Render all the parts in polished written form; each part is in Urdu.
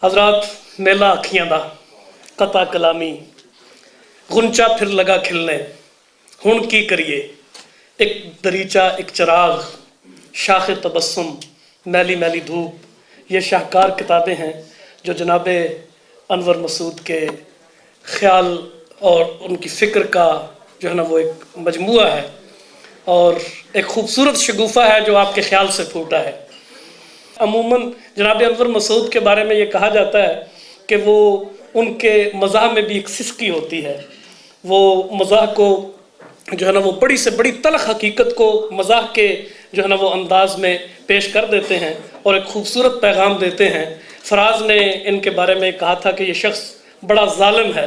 حضرات میلہ اکھیاں دا قطع کلامی غنچہ پھر لگا کھلنے ہن کی کریے ایک دریچہ ایک چراغ شاخ تبسم میلی میلی دھوپ یہ شاہکار کتابیں ہیں جو جناب انور مسعود کے خیال اور ان کی فکر کا جو ہے نا وہ ایک مجموعہ ہے اور ایک خوبصورت شگوفہ ہے جو آپ کے خیال سے پھوٹا ہے۔ عموماً جناب انور مسعود کے بارے میں یہ کہا جاتا ہے کہ وہ ان کے مزاح میں بھی ایک سسکی ہوتی ہے، وہ مزاح کو جو ہے نا وہ بڑی سے بڑی تلخ حقیقت کو مزاح کے جو ہے نا وہ انداز میں پیش کر دیتے ہیں اور ایک خوبصورت پیغام دیتے ہیں۔ فراز نے ان کے بارے میں کہا تھا کہ یہ شخص بڑا ظالم ہے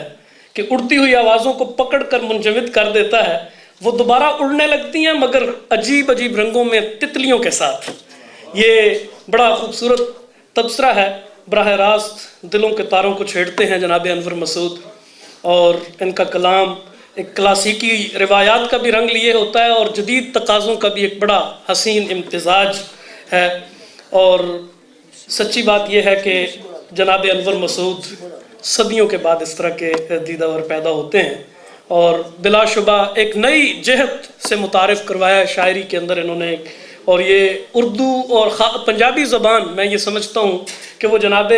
کہ اڑتی ہوئی آوازوں کو پکڑ کر منجمد کر دیتا ہے، وہ دوبارہ اڑنے لگتی ہیں مگر عجیب عجیب رنگوں میں تتلیوں کے ساتھ۔ یہ بڑا خوبصورت تبصرہ ہے، براہ راست دلوں کے تاروں کو چھیڑتے ہیں جناب انور مسعود، اور ان کا کلام ایک کلاسیکی روایات کا بھی رنگ لیے ہوتا ہے اور جدید تقاضوں کا بھی ایک بڑا حسین امتزاج ہے۔ اور سچی بات یہ ہے کہ جناب انور مسعود صدیوں کے بعد اس طرح کے دیدہ ور پیدا ہوتے ہیں اور بلا شبہ ایک نئی جہت سے متعارف کروایا ہے شاعری کے اندر انہوں نے، اور یہ اردو اور پنجابی زبان میں یہ سمجھتا ہوں کہ وہ جناب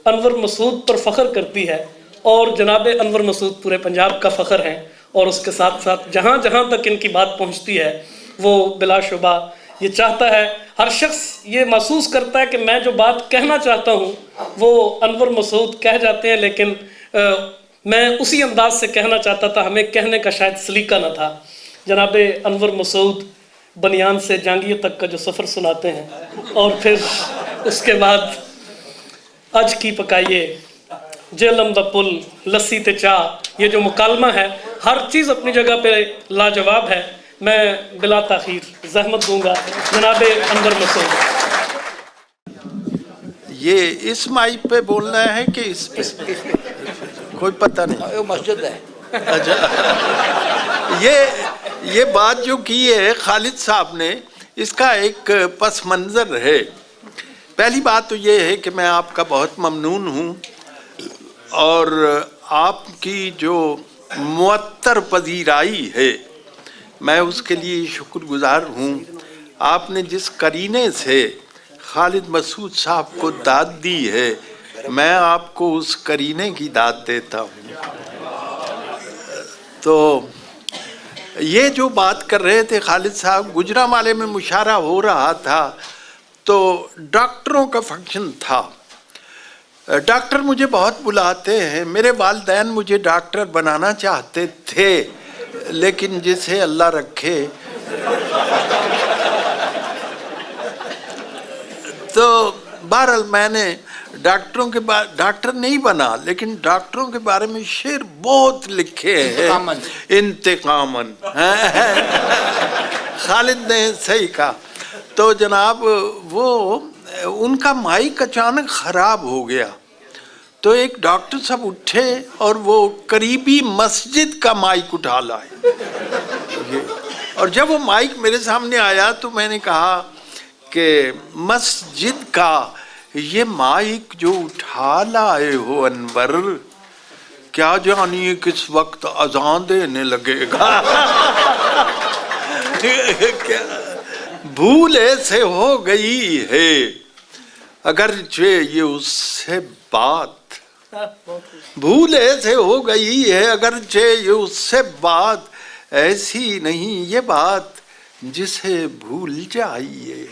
انور مسعود پر فخر کرتی ہے اور جناب انور مسعود پورے پنجاب کا فخر ہیں، اور اس کے ساتھ ساتھ جہاں جہاں تک ان کی بات پہنچتی ہے وہ بلا شبہ یہ چاہتا ہے، ہر شخص یہ محسوس کرتا ہے کہ میں جو بات کہنا چاہتا ہوں وہ انور مسعود کہہ جاتے ہیں، لیکن میں اسی انداز سے کہنا چاہتا تھا، ہمیں کہنے کا شاید سلیقہ نہ تھا۔ جناب انور مسعود بنیان سے جانگیے تک کا جو سفر سناتے ہیں اور پھر اس کے بعد اج کی پکائیے جیلم دا پل لسی تے چاہ، یہ جو مکالمہ ہے ہر چیز اپنی جگہ پہ لاجواب ہے۔ میں بلا تاخیر زحمت دوں گا جناب انور مسعود۔ یہ اس مائک پہ بولنا ہے کہ اس پہ؟ کوئی پتہ نہیں، مسجد ہے۔ اچھا، یہ بات جو کی ہے خالد صاحب نے، اس کا ایک پس منظر ہے۔ پہلی بات تو یہ ہے کہ میں آپ کا بہت ممنون ہوں اور آپ کی جو معطر پذیرائی ہے میں اس کے لیے شکر گزار ہوں۔ آپ نے جس قرینے سے خالد مسعود صاحب کو داد دی ہے میں آپ کو اس قرینے کی داد دیتا ہوں۔ تو یہ جو بات کر رہے تھے خالد صاحب، گجرانوالے میں مشاعرہ ہو رہا تھا تو ڈاکٹروں کا فنکشن تھا۔ ڈاکٹر مجھے بہت بلاتے ہیں، میرے والدین مجھے ڈاکٹر بنانا چاہتے تھے لیکن جسے اللہ رکھے۔ تو بہرحال میں نے ڈاکٹر نہیں بنا لیکن ڈاکٹروں کے بارے میں شعر بہت لکھے ہیں، انتقاماً۔ خالد نے صحیح کہا۔ تو جناب وہ ان کا مائک اچانک خراب ہو گیا تو ایک ڈاکٹر صاحب اٹھے اور وہ قریبی مسجد کا مائک اٹھا لائے، اور جب وہ مائک میرے سامنے آیا تو میں نے کہا کہ مسجد کا یہ مائک جو اٹھا لائے ہو انور، کیا جانیے کس وقت اذان دینے لگے گا۔ بھول ایسے ہو گئی ہے اگرچہ یہ اس سے بات، بھول ایسے ہو گئی ہے اگرچہ یہ اس سے بات، ایسی نہیں یہ بات جسے بھول جائیے،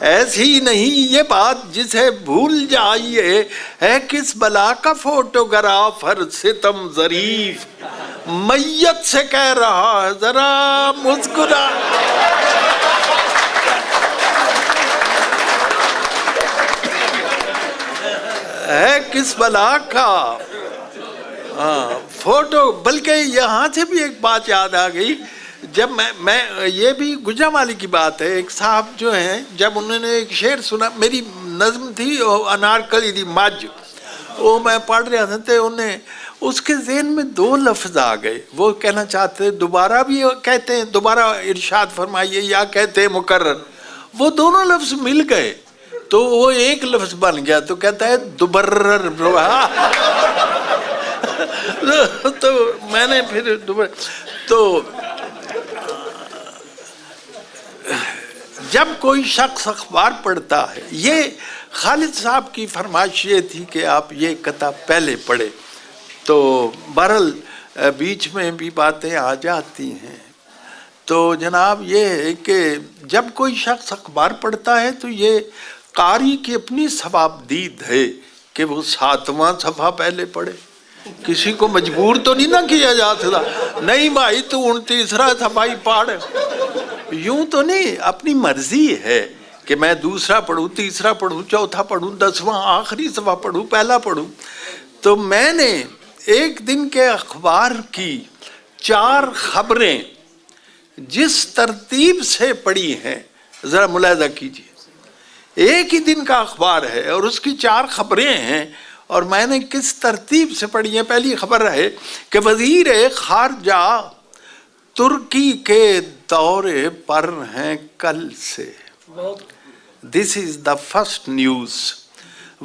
ایسی نہیں یہ بات جسے بھول جائیے، ہے کس بلا کا فوٹوگرافر ستم ظریف، میت سے کہہ رہا ہے ذرا مسکرا۔ ہے کس بلا کا فوٹو۔ بلکہ یہاں سے بھی ایک بات یاد آ گئی، جب میں یہ بھی گجرانوالے کی بات ہے، ایک صاحب جو ہیں جب انہوں نے ایک شعر سنا، میری نظم تھی انارکلی دی مجھ، وہ میں پڑھ رہا تھا تو انہیں اس کے ذہن میں دو لفظ آ گئے، وہ کہنا چاہتے دوبارہ بھی کہتے ہیں دوبارہ ارشاد فرمائیے یا کہتے ہیں مکرر، وہ دونوں لفظ مل گئے تو وہ ایک لفظ بن گیا تو کہتا ہے دوبرر. تو میں نے پھر تو جب کوئی شخص اخبار پڑھتا ہے، یہ خالد صاحب کی فرمائش یہ تھی کہ آپ یہ قطعہ پہلے پڑھے، تو بہرحال بیچ میں بھی باتیں آ جاتی ہیں. تو جناب یہ ہے کہ جب کوئی شخص اخبار پڑھتا ہے تو یہ قاری کی اپنی ثوابدید ہے کہ وہ 7واں صفحہ پہلے پڑھے. کسی کو مجبور تو نہیں نہ کیا جا سکتا، نہیں بھائی تو 29واں صفحہ ہی پڑھ، یوں تو نہیں. اپنی مرضی ہے کہ میں دوسرا پڑھوں، تیسرا پڑھوں، چوتھا پڑھوں، 10واں آخری صفحہ پڑھوں، پہلا پڑھوں. تو میں نے ایک دن کے اخبار کی 4 خبریں جس ترتیب سے پڑھی ہیں ذرا ملاحظہ کیجیے. ایک ہی دن کا اخبار ہے اور اس کی 4 خبریں ہیں، اور میں نے کس ترتیب سے پڑھی ہیں. پہلی خبر ہے کہ وزیر خارجہ ترکی کے دورے پر ہیں کل سے. دس از دا فرسٹ نیوز.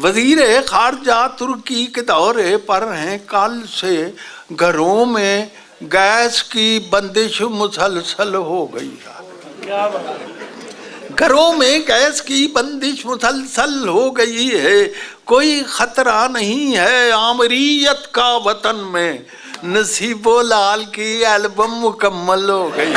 وزیر خارجہ ترکی کے دورے پر ہیں کل سے. گھروں میں گیس کی بندش مسلسل ہو گئی ہے. گھروں میں گیس کی بندش مسلسل ہو گئی ہے. کوئی خطرہ نہیں ہے آمریت کا وطن میں. نصیب و لال کی البم مکمل ہو گئی.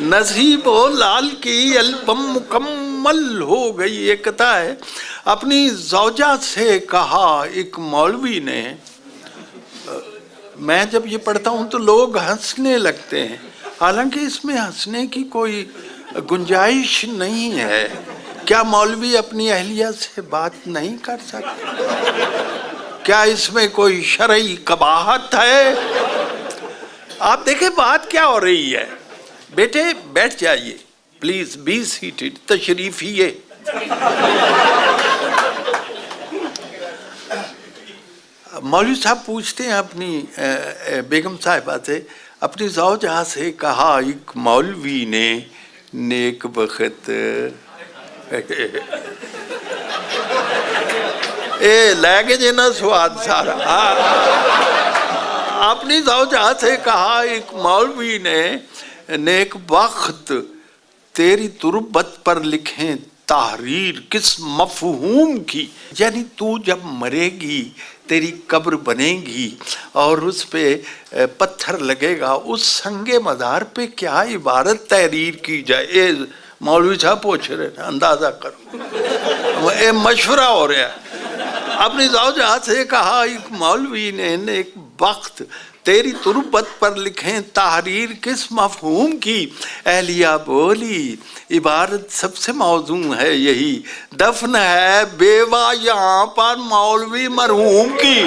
نصیب و لال کی البم مکمل ہو گئی. ایک قطعہ ہے. اپنی زوجہ سے کہا ایک مولوی نے. میں جب یہ پڑھتا ہوں تو لوگ ہنسنے لگتے ہیں، حالانکہ اس میں ہنسنے کی کوئی گنجائش نہیں ہے. کیا مولوی اپنی اہلیہ سے بات نہیں کر سکتے؟ کیا اس میں کوئی شرعی قباحت ہے؟ آپ دیکھیں بات کیا ہو رہی ہے. بیٹے بیٹھ جائیے پلیز، بی سیٹڈ، تشریف ہی. مولوی صاحب پوچھتے ہیں اپنی بیگم صاحبہ سے، اپنی زوجہ سے کہا ایک مولوی نے نیک بخت. لے کے جینا سواد سارا. اپنی زوجہ سے کہا ایک مولوی نے نیک بخت تیری تربت پر لکھیں تحریر کس مفہوم کی. یعنی تو جب مرے گی تیری قبر بنے گی اور اس پہ پتھر لگے گا، اس سنگ مزار پہ کیا عبارت تحریر کی جائے. مولوی صاحب پوچھ رہے ہیں، اندازہ کرو، مشورہ ہو رہا ہے. اپنی زوجہ سے کہا ایک مولوی نے نیک بخت تیری تربت پر لکھیں تحریر کس مفہوم کی. اہلیہ بولی عبارت سب سے موزوں ہے یہی، دفن ہے بیوہ یہاں پر مولوی مرحوم کی.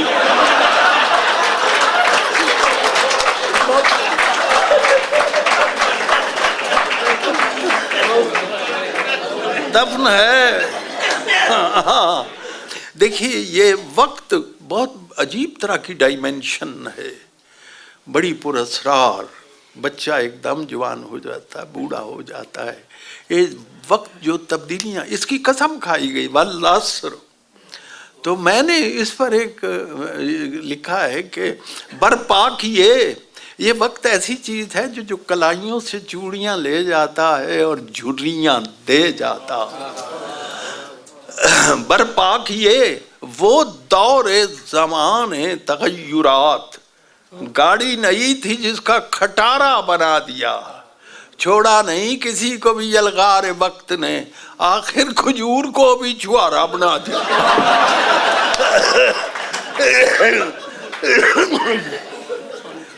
دفن ہے. دیکھیے یہ وقت بہت عجیب طرح کی ڈائمینشن ہے، بڑی پراسرار. بچہ ایک دم جوان ہو جاتا ہے، بوڑھا ہو جاتا ہے. یہ وقت جو تبدیلیاں، اس کی قسم کھائی گئی والعصر. تو میں نے اس پر ایک لکھا ہے کہ برپا کیے. یہ وقت ایسی چیز ہے جو کلائیوں سے چوڑیاں لے جاتا ہے اور جھریاں دے جاتا. برپا کیے وہ دور زمان تغیرات. گاڑی نئی تھی جس کا کھٹارا بنا دیا، چھوڑا نہیں کسی کو بھی یلغار وقت نے. آخر کھجور کو بھی چھوارا بنا دیا.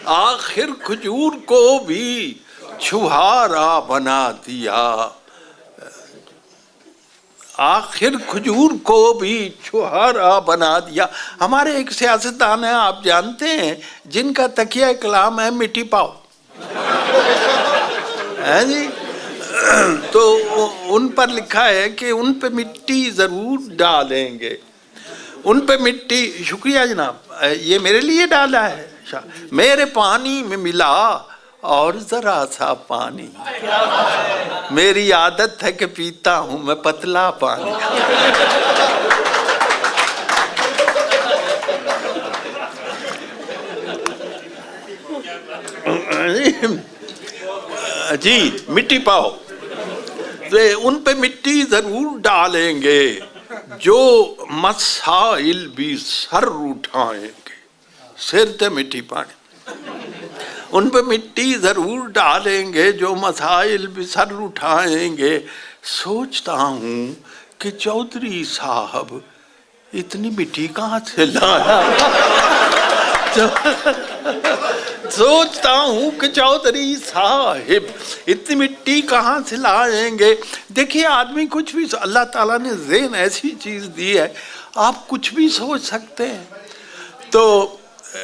آخر کھجور کو بھی چھوارا بنا دیا. آخر کھجور کو بھی چھوارا بنا دیا. ہمارے ایک سیاستدان ہیں آپ جانتے ہیں جن کا تکیہ کلام ہے مٹی پاؤ. ہے جی. تو ان پر لکھا ہے کہ ان پہ مٹی ضرور ڈالیں گے. ان پہ مٹی. شکریہ جناب، یہ میرے لیے ڈالا ہے. میرے پانی میں ملا اور ذرا سا پانی. میری عادت ہے کہ پیتا ہوں میں پتلا پانی. جی مٹی پاؤ، ان پہ مٹی ضرور ڈالیں گے جو مسائل بھی سر اٹھائیں گے. سر تے مٹی پانی. ان پہ مٹی ضرور ڈالیں گے جو مسائل بھی سر اٹھائیں گے. سوچتا ہوں کہ چودھری صاحب اتنی مٹی کہاں سے لایا. سوچتا ہوں کہ چودھری صاحب اتنی مٹی کہاں سے لائیں گے. دیکھیے آدمی کچھ بھی، اللہ تعالیٰ نے ذہن ایسی چیز دی ہے آپ کچھ بھی سوچ سکتے ہیں. تو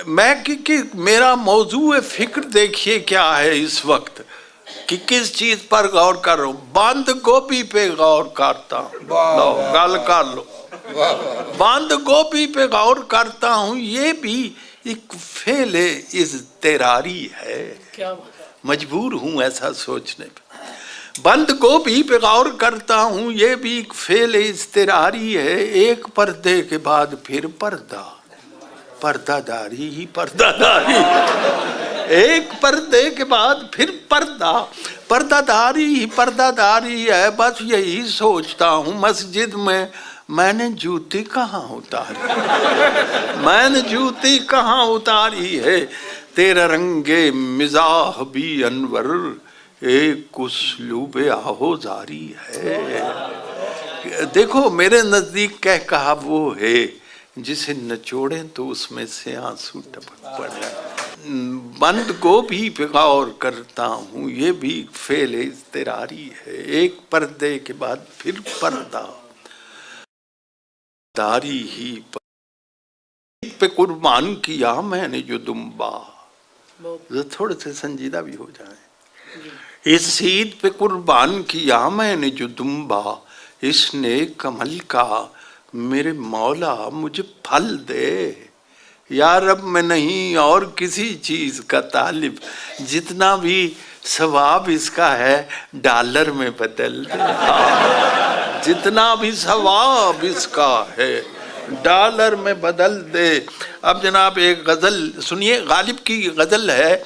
میں کہ میرا موضوع فکر دیکھیے کیا ہے اس وقت، کہ کس چیز پر غور کر رہا ہوں. بند گوبھی پہ غور کرتا ہوں. گل کر لو. بند گوبھی پہ غور کرتا ہوں. یہ بھی ایک فعل اضطراری ہے. مجبور ہوں ایسا سوچنے پہ. بند گوبھی پہ غور کرتا ہوں. یہ بھی ایک فعل اضطراری ہے. ایک پردے کے بعد پھر پردہ، پردہ داری ہی پردہ داری. ایک پردے کے بعد پھر پردہ، پردہ داری ہی پردہ داری ہے. بس یہی سوچتا ہوں مسجد میں نے جوتی کہاں اتاری. میں نے جوتی کہاں اتاری ہے. تیرا رنگ مزاح بھی انور ایک اسلوب آہوزاری ہے. دیکھو میرے نزدیک کہا وہ ہے جسے نچوڑیں تو اس میں سے آنسو ٹپک پڑے. بند گوبھی پہ غور کرتا ہوں. یہ بھی فعل اضطراری ہے. ایک پردے کے بعد پھر پردہ داری ہی پہ قربان کیا میں نے جو دمبا. تھوڑے سے سنجیدہ بھی ہو جائیں. اس عید پہ قربان کیا میں نے جو دمبا. اس نیک عمل کا میرے مولا مجھے پھل دے. یا رب میں نہیں اور کسی چیز کا طالب. جتنا بھی ثواب اس کا ہے ڈالر میں بدل دے. جتنا بھی ثواب اس کا ہے ڈالر میں بدل دے. اب جناب ایک غزل سنیے. غالب کی غزل ہے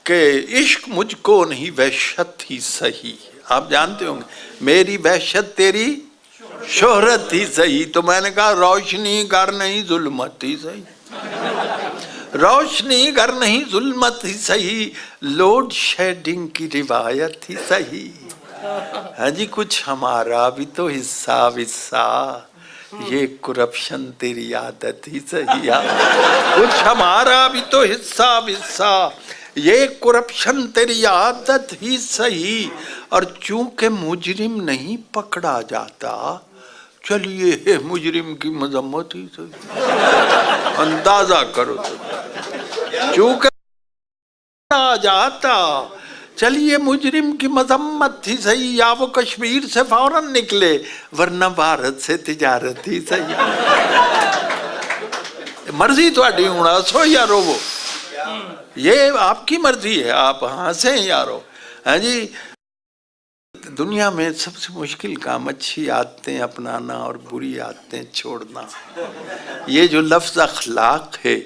کہ عشق مجھ کو نہیں وحشت ہی صحیح. آپ جانتے ہوں گے میری وحشت تیری شہرت ہی صحیح. تو میں نے کہا روشنی گر نہیں ظلمت ہی صحیح. روشنی گر نہیں ظلمت ہی صحیح. لوڈ شیڈنگ کی روایت ہی صحیح. ہاں جی کچھ ہمارا بھی تو حصہ وصہ. یہ کرپشن تیری عادت ہی صحیح. کچھ ہمارا بھی تو حصہ وصہ. یہ کرپشن تیری عادت ہی صحیح. اور چونکہ مجرم نہیں پکڑا جاتا چلیے مجرم کی مذمت ہی صحیح. اندازہ کرو تو چونکہ پکڑا جاتا چلیے مجرم کی مذمت ہی صحیح. یا وہ کشمیر سے فوراً نکلے ورنہ بھارت سے تجارت ہی صحیح. مرضی تھوڑی ہونا سو یا روو. یہ آپ کی مرضی ہے. آپ ہنسیں یا رو. ہاں جی دنیا میں سب سے مشکل کام اچھی عادتیں اپنانا اور بری عادتیں چھوڑنا. یہ جو لفظ اخلاق ہے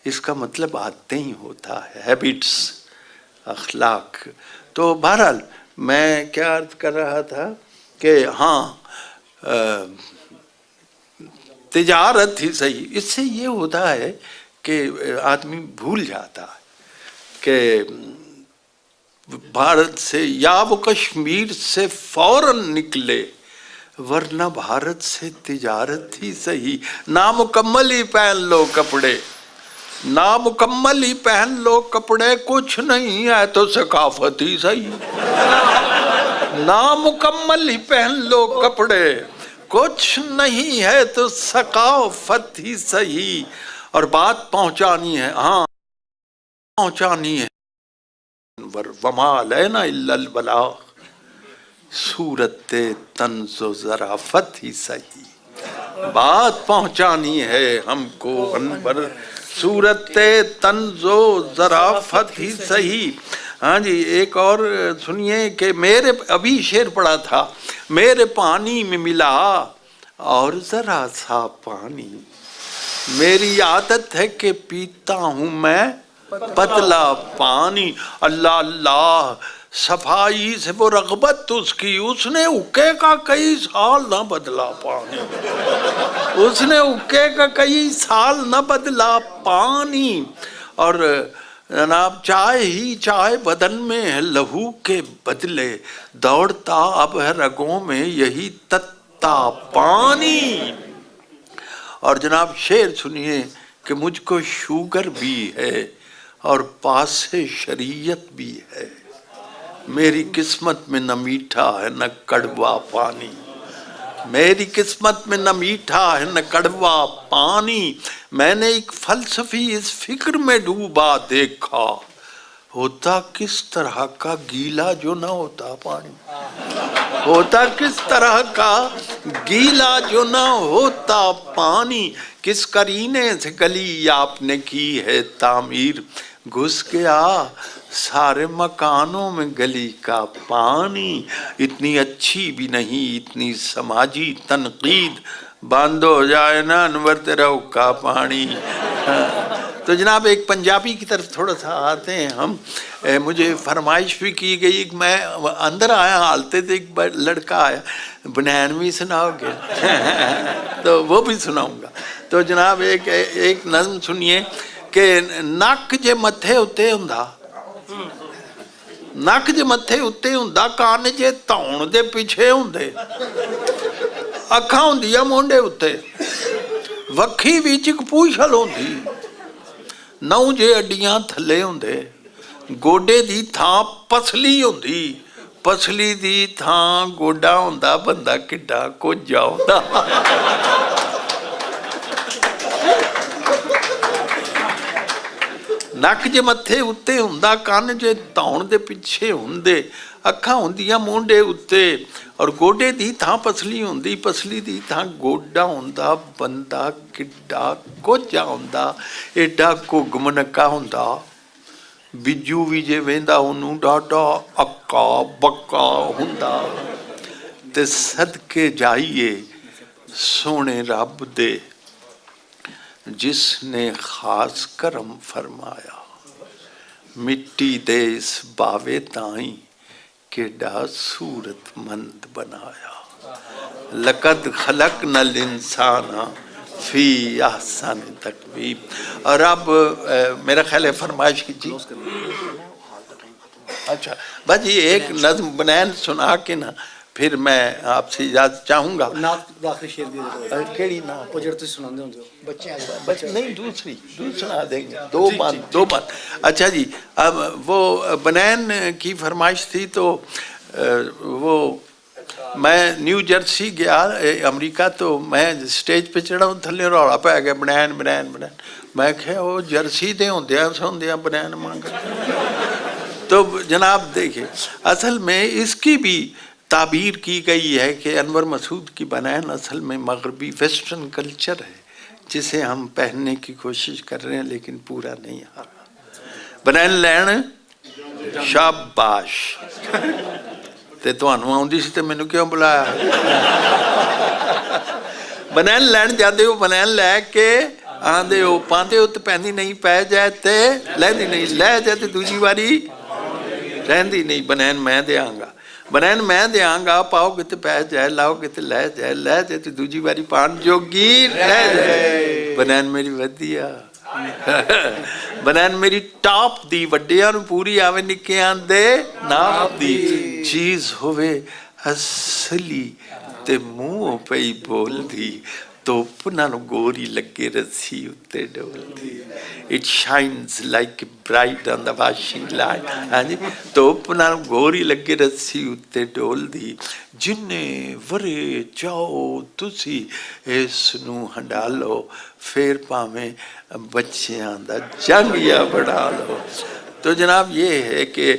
اس کا مطلب عادتیں ہی ہوتا ہے. ہیبٹس، اخلاق. تو بہرحال میں کیا عرض کر رہا تھا کہ ہاں تجارت ہی صحیح. اس سے یہ ہوتا ہے کہ آدمی بھول جاتا ہے کہ بھارت سے یا وہ کشمیر سے فوراً نکلے ورنہ بھارت سے تجارت ہی صحیح. نامکمل ہی پہن لو کپڑے، نامکمل ہی پہن لو کپڑے. کچھ نہیں ہے تو ثقافت ہی صحیح. نامکمل ہی پہن لو کپڑے. کچھ نہیں ہے تو ثقافت ہی صحیح. اور بات پہنچانی ہے. ہاں پہنچانی ہے. وما علینا الا البلاغ. صورت طنز و ظرافت ہی صحیح. بات پہنچانی ہے ہم کو انور. صورت طنز و ظرافت ہی صحیح. ہاں جی ایک اور سنیے کہ میرے ابھی شعر پڑا تھا، میرے پانی میں ملا اور ذرا سا پانی، میری عادت ہے کہ پیتا ہوں میں پتلا پانی۔ اللہ اللہ، صفائی سے وہ رغبت اس کی، اس نے اکے کا کئی سال نہ بدلا پانی، اس نے اکے کا کئی سال نہ بدلا پانی۔ اور جناب چائے ہی چائے بدن میں ہے لہو کے بدلے، دوڑتا اب ہے رگوں میں یہی تتا پانی۔ اور جناب شعر سنیے کہ مجھ کو شوگر بھی ہے اور پاس سے شریعت بھی ہے، میری قسمت میں نہ میٹھا ہے نہ کڑوا پانی، میری قسمت میں نہ میٹھا ہے نہ کڑوا پانی۔ میں نے ایک فلسفی اس فکر میں ڈوبا دیکھا، ہوتا کس طرح کا گیلا جو نہ ہوتا پانی، ہوتا کس طرح کا گیلا جو نہ ہوتا پانی۔ کس کرینے سے گلی آپ نے کی ہے تعمیر، گھس گیا سارے مکانوں میں گلی کا پانی، اتنی اچھی بھی نہیں اتنی سماجی تنقید، بند ہو جائے نا انور تیرا حکا پانی۔ تو جناب ایک پنجابی کی طرف تھوڑا سا آتے ہیں ہم، مجھے فرمائش بھی کی گئی، میں اندر آیا حالتے تھے، ایک لڑکا آیا بنیانوی سناؤ گے تو وہ بھی سناؤں گا۔ تو جناب ایک نظم سنیے کہ نک جے متھے اتے ہوندا، نک جے متھے اتے ہوندا، کان جے تاؤن دے پیچھے ہوندے، اکھاں ہوندیاں مونڈے اتے، وکھی وچ اک پوچھل ہوندی، نو جے اڈیاں تھلے ہوندے، گوڈے دی تھاں پسلی ہوندی، پسلی دی تھاں گوڈا ہوندا، بندہ کڈا کوجا ہوندا۔ نک جے متھے اتے ہوندا، کان جے تاؤن دے پیچھے ہوندے، اکھاں ہوندیاں مونڈے اتے، اور گوڈے دی تھاں پسلی ہوندی، پسلی دی تھاں گوڈا ہوندا، بندہ کڈا کوجا ہوندا، ایڈا گمنکا ہوندا، بجو بھی جے ویندا انہوں ڈاڈا اکا بکا ہوندا، تے صدقے جائیے سونے رب دے جس نے خاص کرم فرمایا، مٹی دے اس باوے تائیں کیڈا صورت مند بنایا، لقد خلقنا الانسان فی احسن تقویم۔ اور اب میرا خیال ہے فرمائش کی جی، اچھا بس یہ ایک نظم بنین سنا کے نا پھر میں آپ سے اجازت چاہوں گا۔ نعت آخری شعر دی کیڑی نعت؟ وہ جڑ تسی سناندے ہوندے ہو بچے نہیں دوسری سنا دیں گے، دو بات۔ اچھا جی اب وہ بنین کی فرمائش تھی تو وہ میں نیو جرسی گیا امریکہ، تو میں سٹیج پہ چڑھا ہوں، تھلے رولا پہ گیا بنین بنین بنین، میں کہا وہ جرسی دے ہوندیا بنین مانگ۔ تو جناب دیکھیں اصل میں اس کی بھی تعبیر کی گئی ہے کہ انور مسعود کی بنین اصل میں مغربی ویسٹرن کلچر ہے جسے ہم پہننے کی کوشش کر رہے ہیں لیکن پورا نہیں آ رہا۔ بنین لین شاباش تے تانوں آوندی سی تے مینوں کیوں بلایا؟ بنین لین جاندے ہو، بنین لے کے آندے ہو، پاندے ہو تے پہندی نہیں، پے جائے تے لیندی نہیں، لے جائے تے دوجی واری رہندی نہیں۔ بنین میں دیاں گا، بنین میں دیاں گا، پاؤ گے تے پے جائے، لاؤ گے تے لے جائے، لے جائے تے دوجی واری پان جوگی رہ جائے۔ بنین میری ودیا، بنین میری ٹاپ دی، وڈیاں نوں پوری آوے نکیاں دے ناپ دی، چیز ہوئے اصلی تے منہ پئی بول دی، توپ نالوں گوری لگے رسی اتے ڈول دی۔ It shines like a bright on the washing line. ہاں جی، توپ نالوں گوری لگے رسی اتے ڈول دی، جنے ورے چاہو تسی اس نوں ہنڈا لو، پھر پاویں بچیاں دا جنگ یا بڑھا لو۔ تو جناب یہ ہے کہ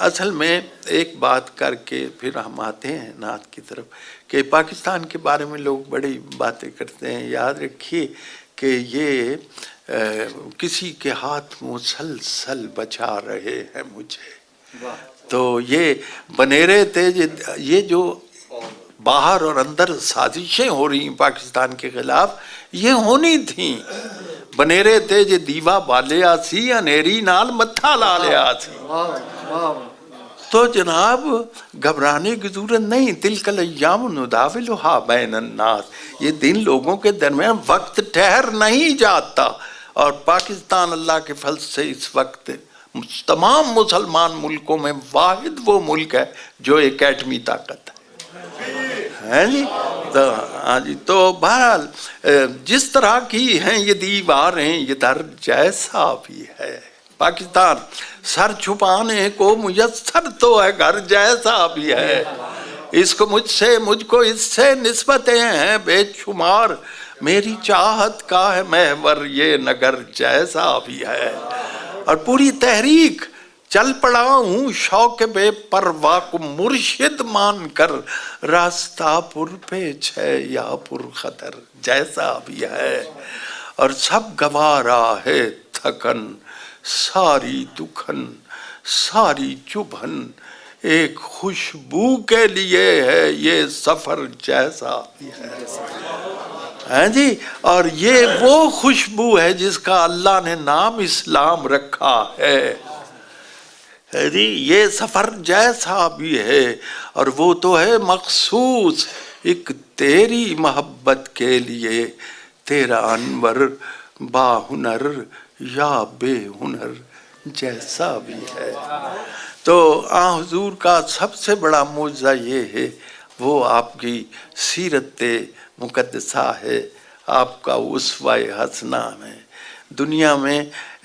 اصل میں ایک بات کر کے پھر ہم آتے ہیں نعت کی طرف کہ پاکستان کے بارے میں لوگ بڑی باتیں کرتے ہیں۔ یاد رکھیے کہ یہ کسی کے ہاتھ مسلسل بچا رہے ہیں مجھے. تو یہ بنیرے تھے. یہ جو باہر اور اندر سازشیں ہو رہی ہیں پاکستان کے خلاف یہ ہونی تھیں. بنیرے تھے جو دیوا بالیا سی انیری نال متھا لا لیا سی. تو جناب گھبرانے کی ضرورت نہیں. تلک الایام نداولھا بین الناس. یہ دن لوگوں کے درمیان وقت ٹھہر نہیں جاتا. اور پاکستان اللہ کے فضل سے اس وقت تمام مسلمان ملکوں میں واحد وہ ملک ہے جو ایک ایٹمی طاقت ہے جی. ہاں جی. تو بہرحال جس طرح کی ہیں یہ دیواریں یہ در جیسا بھی ہے. پاکستان سر چھپانے کو میسر تو ہے گھر جیسا بھی ہے. اس کو مجھ کو اس سے نسبتیں ہیں بے شمار. میری چاہت کا ہے محور یہ نگر جیسا بھی ہے. اور پوری تحریک چل پڑا ہوں شوق بے پرواہ کو مرشد مان کر. راستہ پر پیچ ہے یا پر خطر جیسا بھی ہے. اور سب گوارا ہے تھکن ساری دکھن ساری چبھن. ایک خوشبو کے لیے ہے یہ سفر جیسا بھی ہے جی. اور یہ وہ خوشبو ہے جس کا اللہ نے نام اسلام رکھا ہے جی. یہ سفر جیسا بھی ہے. اور وہ تو ہے مخصوص ایک تیری محبت کے لیے. تیرا انور با ہنر یا بے ہنر جیسا بھی ہے. تو حضور کا سب سے بڑا معجزہ یہ ہے وہ آپ کی سیرت مقدسہ ہے. آپ کا اسوہ حسنہ ہے. دنیا میں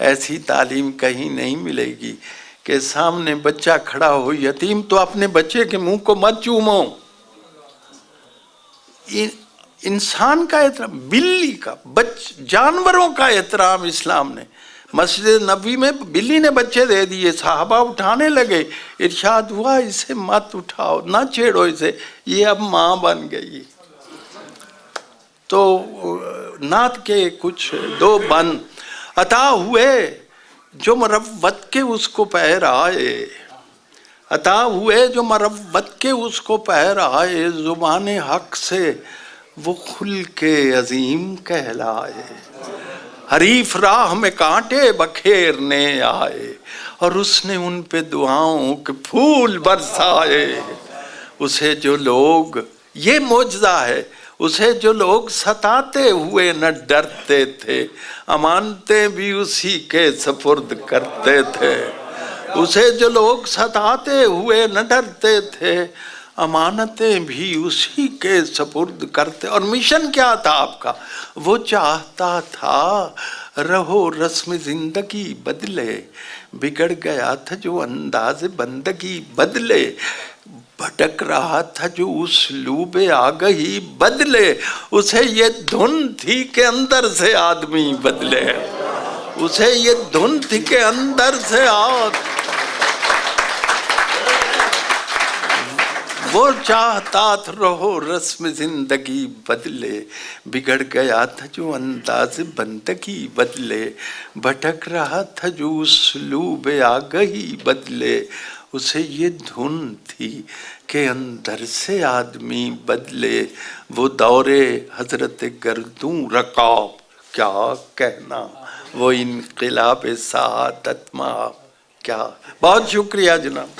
ایسی تعلیم کہیں نہیں ملے گی کہ سامنے بچہ کھڑا ہو یتیم تو اپنے بچے کے منہ کو مت چومو. انسان کا احترام بلی کا جانوروں کا احترام اسلام نے. مسجد نبوی میں بلی نے بچے دے دیے. صحابہ اٹھانے لگے. ارشاد ہوا اسے مت اٹھاؤ نہ چھیڑو اسے یہ اب ماں بن گئی. تو نعت کے کچھ دو بند عطا ہوئے جو مروت کے اس کو پیر آئے. عطا ہوئے جو مروت کے اس کو پیر آئے. زبان حق سے وہ کھل کے عظیم کہلائے. حریف راہ میں کانٹے بکھیرنے آئے اور اس نے ان پہ دعاؤں کے پھول برسائے. اسے جو لوگ یہ معجزہ ہے اسے جو لوگ ستاتے ہوئے نہ ڈرتے تھے امانتیں بھی اسی کے سپرد کرتے تھے. اسے جو لوگ ستاتے ہوئے نہ ڈرتے تھے امانتیں بھی اسی کے سپرد کرتے. اور مشن کیا تھا آپ کا؟ وہ چاہتا تھا رہو رسم زندگی بدلے. بگڑ گیا تھا جو انداز بندگی بدلے. بھٹک رہا تھا جو اسلوب آگہی بدلے. اسے یہ دھن تھی کہ اندر سے آدمی بدلے. اسے یہ دھن تھی کہ اندر سے وہ چاہتا تھا رہو رسم زندگی بدلے. بگڑ گیا تھا جو انداز بندگی بدلے. بھٹک رہا تھا جو اسلوب آگہی بدلے. اسے یہ دھن تھی کہ اندر سے آدمی بدلے. وہ دورے حضرت گردوں رکاب کیا کہنا وہ انقلاب سعادت مآب کیا. بہت شکریہ جناب.